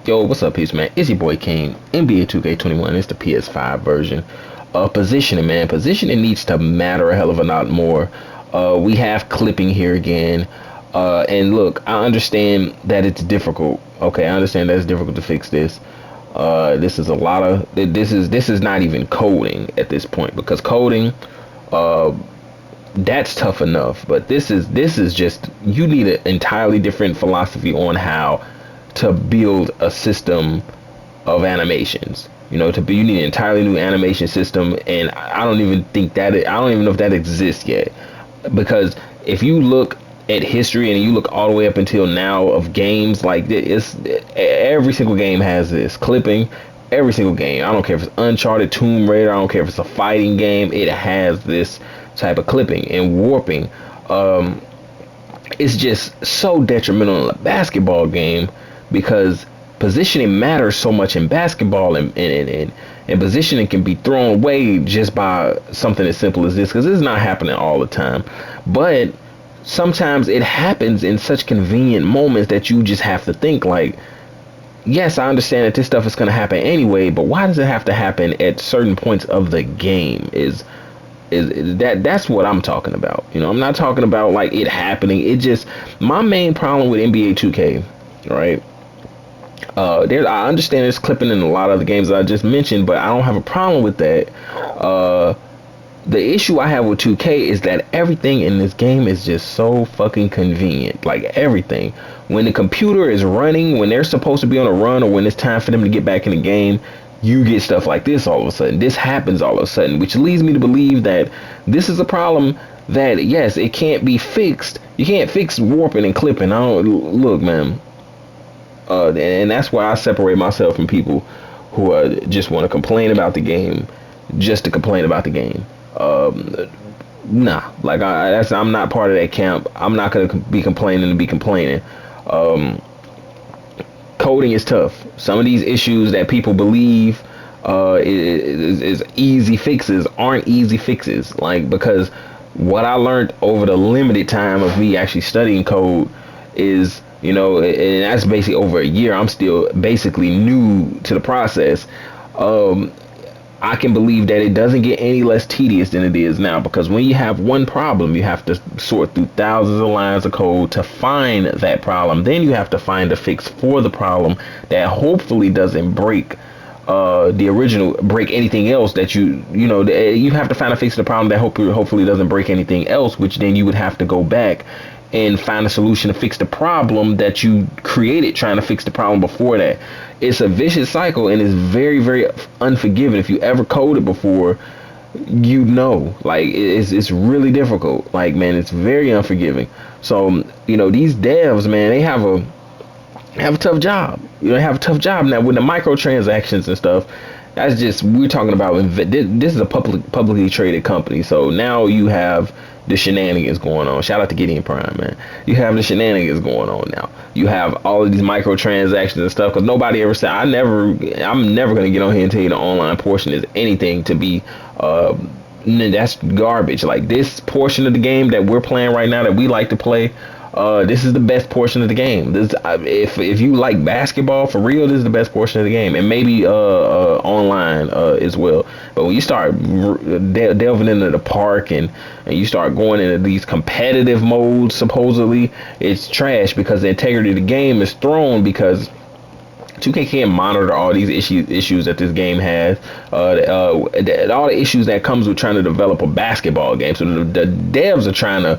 Yo, what's up, peace, man? It's your boy King. NBA 2K21. It's the PS5 version. Positioning, man. Positioning needs to matter a hell of a lot more. We have clipping here again. And look, I understand that it's difficult. Okay, I understand that it's difficult to fix this. This is a lot of this is not even coding at this point because coding, uh, that's tough enough. But this is just you need an entirely different philosophy on how to build a system of animations. To be you need an entirely new animation system, and I don't even think that I don't even know if that exists yet. Because if you look at history and you look all the way up until now of games like this, every single game has this clipping. Every single game. I don't care if it's Uncharted, Tomb Raider. I don't care if it's a fighting game. It has this type of clipping and warping. Um, it's just so detrimental in a basketball game because positioning matters so much in basketball, and positioning can be thrown away just by something as simple as this because it's not happening all the time, but sometimes it happens in such convenient moments that you just have to think like, yes, I understand that this stuff is going to happen anyway, but why does it have to happen at certain points of the game? That's what I'm talking about. I'm not talking about like it happening. It just my main problem with NBA 2K, right? I understand there's clipping in a lot of the games that I just mentioned, but I don't have a problem with that. Uh, the issue I have with 2K is that everything in this game is just so fucking convenient. Like everything. When the computer is running, when they're supposed to be on a run, or when it's time for them to get back in the game, you get stuff like this all of a sudden. This happens all of a sudden, which leads me to believe that this is a problem that, yes, it can't be fixed. You can't fix warping and clipping. I don't look, man. And that's why I separate myself from people who just want to complain about the game, just to complain about the game. Nah, like I'm not part of that camp. I'm not gonna be complaining to be complaining. Um, Coding is tough. Some of these issues that people believe is easy fixes aren't easy fixes. Like because what I learned over the limited time of me actually studying code is and that's basically over a year. I'm still basically new to the process. Um, I can believe that it doesn't get any less tedious than it is now because when you have one problem, you have to sort through thousands of lines of code to find that problem. Then you have to find a fix for the problem that hopefully doesn't break the original, break anything else that you have to find a fix to the problem that hopefully doesn't break anything else, which then you would have to go back and find a solution to fix the problem that you created trying to fix the problem before that. It's a vicious cycle and it's very, very unforgiving. If you ever coded before, like it's really difficult. Like, man, it's very unforgiving. So, these devs, man, they have a tough job. They have a tough job now with the microtransactions and stuff. That's just we're talking about. This is a publicly traded company, so now you have the shenanigans going on. Shout out to Gideon Prime, man. You have the shenanigans going on now. You have all of these microtransactions and stuff because nobody ever said. I'm never gonna get on here and tell you the online portion is anything to be. That's garbage. Like this portion of the game that we're playing right now that we like to play. This is the best portion of the game. If you like basketball for real, this is the best portion of the game, and maybe online as well. But when you start delving into the park and you start going into these competitive modes, supposedly it's trash because the integrity of the game is thrown because 2K can't monitor all these issues that this game has, all the issues that comes with trying to develop a basketball game. So the devs are trying to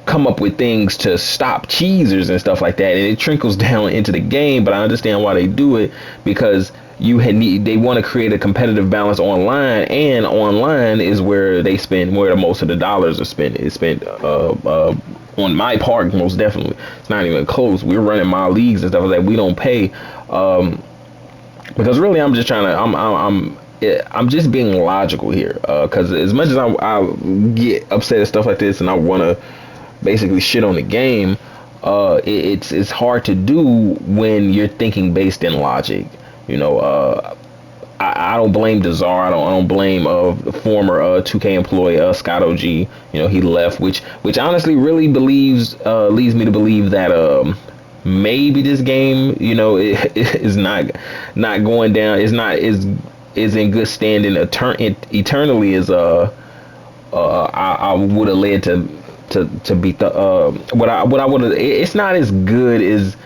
come up with things to stop cheesers and stuff like that, and it trickles down into the game. But I understand why they do it because they want to create a competitive balance online, and online is where the most of the dollars are spent. It's spent on my part, most definitely. It's not even close. We're running my leagues and stuff like that. We don't pay because really I'm just trying to I'm just being logical here because as much as I get upset at stuff like this and I want to basically shit on the game, it's hard to do when you're thinking based in logic. I don't blame Dazar. I don't blame the former 2K employee Scott OG. He left, which honestly really leads me to believe that maybe this game, is not going down. It's not is in good standing eternally as I would have led to beat the what I would have. It's not as good as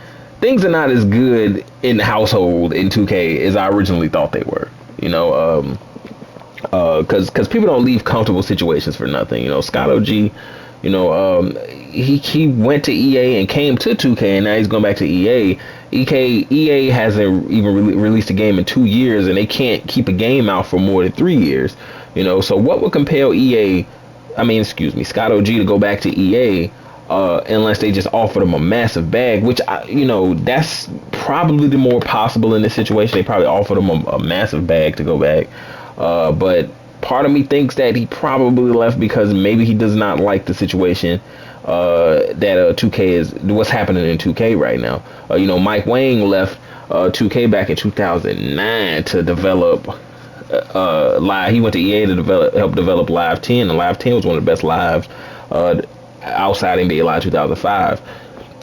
things are not as good in the household in 2K as I originally thought they were. Because people don't leave comfortable situations for nothing. Scott OG, he went to EA and came to 2K, and now he's going back to EA. EA hasn't even released a game in 2 years, and they can't keep a game out for more than 3 years. So what would compel excuse me, Scott OG to go back to EA? Unless they just offered him a massive bag, which that's probably the more possible in this situation. They probably offered him a massive bag to go back. But part of me thinks that he probably left because maybe he does not like the situation that 2K is, what's happening in 2K right now. Mike Wang left 2K back in 2009 to develop Live. He went to EA to help develop Live 10, and Live 10 was one of the best lives outside NBA Live 2005.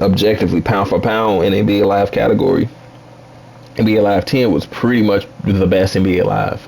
Objectively, pound for pound in NBA Live category, NBA Live 10 was pretty much the best NBA Live.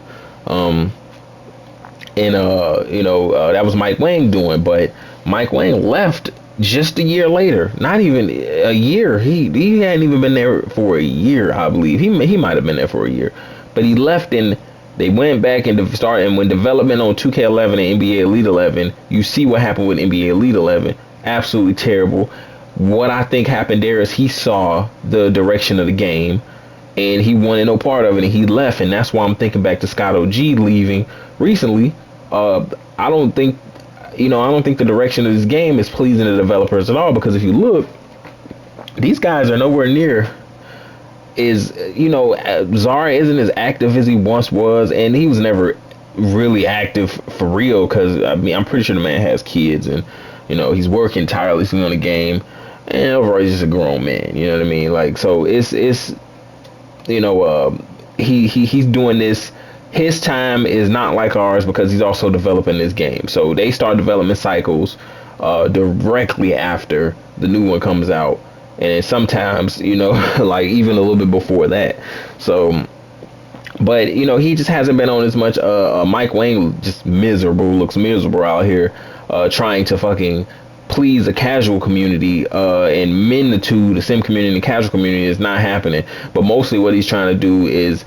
That was Mike Wang doing, but Mike Wang left just a year later. Not even a year. He hadn't even been there for a year, I believe. He might have been there for a year, but he left and they went back and started. And when development on 2K11 and NBA Elite 11, you see what happened with NBA Elite 11. Absolutely terrible. What I think happened there is he saw the direction of the game, and he wanted no part of it, and he left. And that's why I'm thinking back to Scott OG leaving recently. I don't think the direction of this game is pleasing the developers at all, because if you look, these guys are nowhere near Zara isn't as active as he once was, and he was never really active for real, because I'm pretty sure the man has kids, and he's working tirelessly on the game, and overall he's just a grown man. You know what I mean? Like, so it's he's doing this. His time is not like ours because he's also developing this game. So they start development cycles directly after the new one comes out, and sometimes like even a little bit before that. So, but he just hasn't been on as much. Mike Wang just looks miserable out here, trying to fucking please the casual community and mend the sim community and casual community is not happening. But mostly what he's trying to do is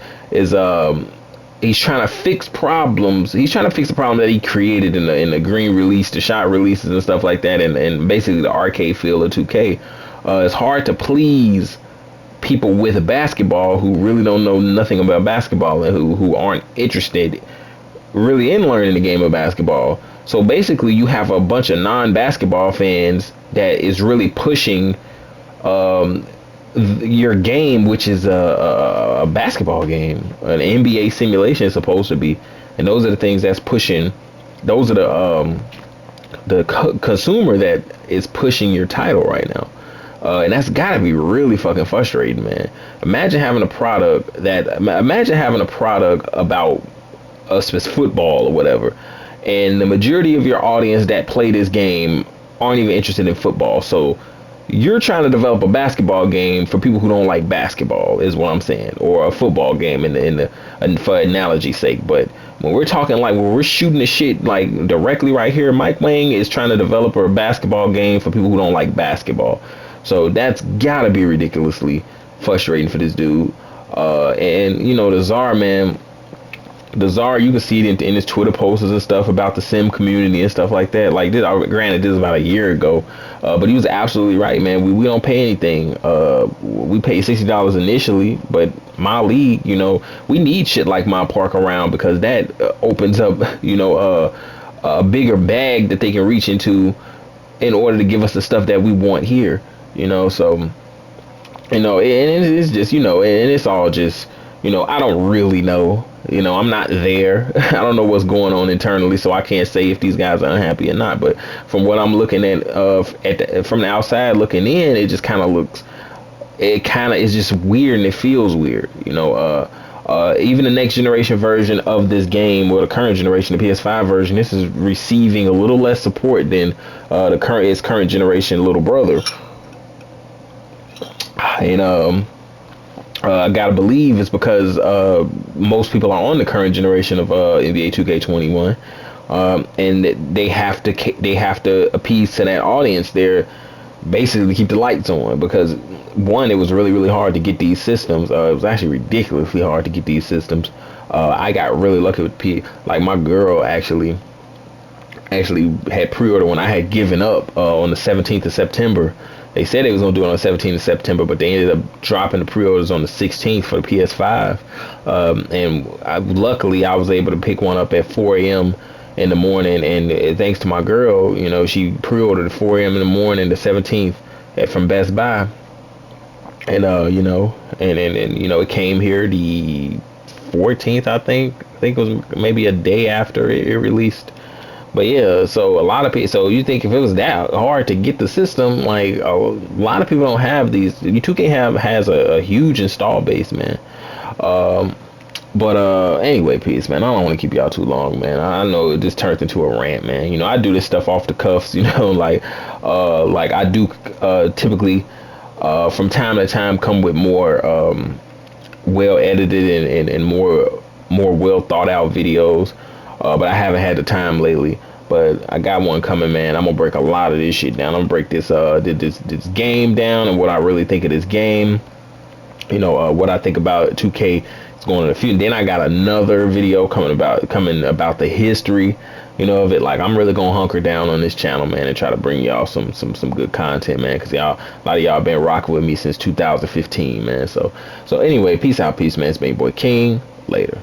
he's trying to fix problems. He's trying to fix the problem that he created in the green release, the shot releases and stuff like that, and basically the arcade feel of 2K. It's hard to please people with basketball who really don't know nothing about basketball and who aren't interested really in learning the game of basketball. So basically you have a bunch of non-basketball fans that is really pushing your game, which is a basketball game, an NBA simulation is supposed to be, and those are the things that's pushing. Those are the consumer that is pushing your title right now, and that's got to be really fucking frustrating, man. Imagine having a product about football or whatever, and the majority of your audience that play this game aren't even interested in football. So you're trying to develop a basketball game for people who don't like basketball, is what I'm saying, or a football game for analogy's sake. But when we're talking, like, when we're shooting the shit like directly right here, Mike Wang is trying to develop a basketball game for people who don't like basketball. So that's gotta be ridiculously frustrating for this dude. And the Czar, man. The Czar, you can see it in his Twitter posts and stuff about the sim community and stuff like that. Like, granted, this is about a year ago, but he was absolutely right, man. We don't pay anything. We pay $60 initially, but my league, we need shit like my park around, because that opens up, a bigger bag that they can reach into in order to give us the stuff that we want here. So, and it's just, and it's all just, I don't really know. I'm not there. I don't know what's going on internally, so I can't say if these guys are unhappy or not. But from what I'm looking at, from the outside looking in, it just kind of looks, is just weird, and it feels weird. Even the next generation version of this game, or the current generation, the PS5 version, this is receiving a little less support than its current generation little brother. And I gotta believe it's because most people are on the current generation of NBA 2K21, and they have to appease to that audience. They're basically keep the lights on because one, it was really hard to get these systems. It was actually ridiculously hard to get these systems. I got really lucky with like my girl actually had pre-order when I had given up on the 17th of September. They said they was gonna do it on the 17th of September, but they ended up dropping the pre-orders on the 16th for the PS5. Luckily, I was able to pick one up at 4 a.m. in the morning, and thanks to my girl, she pre-ordered at 4 a.m. in the morning, the 17th, from Best Buy, and it came here the 14th, I think. I think it was maybe a day after it released. But yeah, so a lot of people. So you think if it was that hard to get the system, like a lot of people don't have these. 2K has a huge install base, man. Um, but anyway, peace, man. I don't want to keep y'all too long, man. I know it just turned into a rant, man. I do this stuff off the cuffs, like I do typically from time to time come with more well edited and more well thought out videos. But I haven't had the time lately. But I got one coming, man. I'm gonna break a lot of this shit down. I'm gonna break this game down and what I really think of this game. What I think about 2K is going in the future. Then I got another video coming about the history, of it. Like I'm really gonna hunker down on this channel, man, and try to bring y'all some good content, man. Cause a lot of y'all been rocking with me since 2015, man. So anyway, peace out, peace, man. It's been your boy King. Later.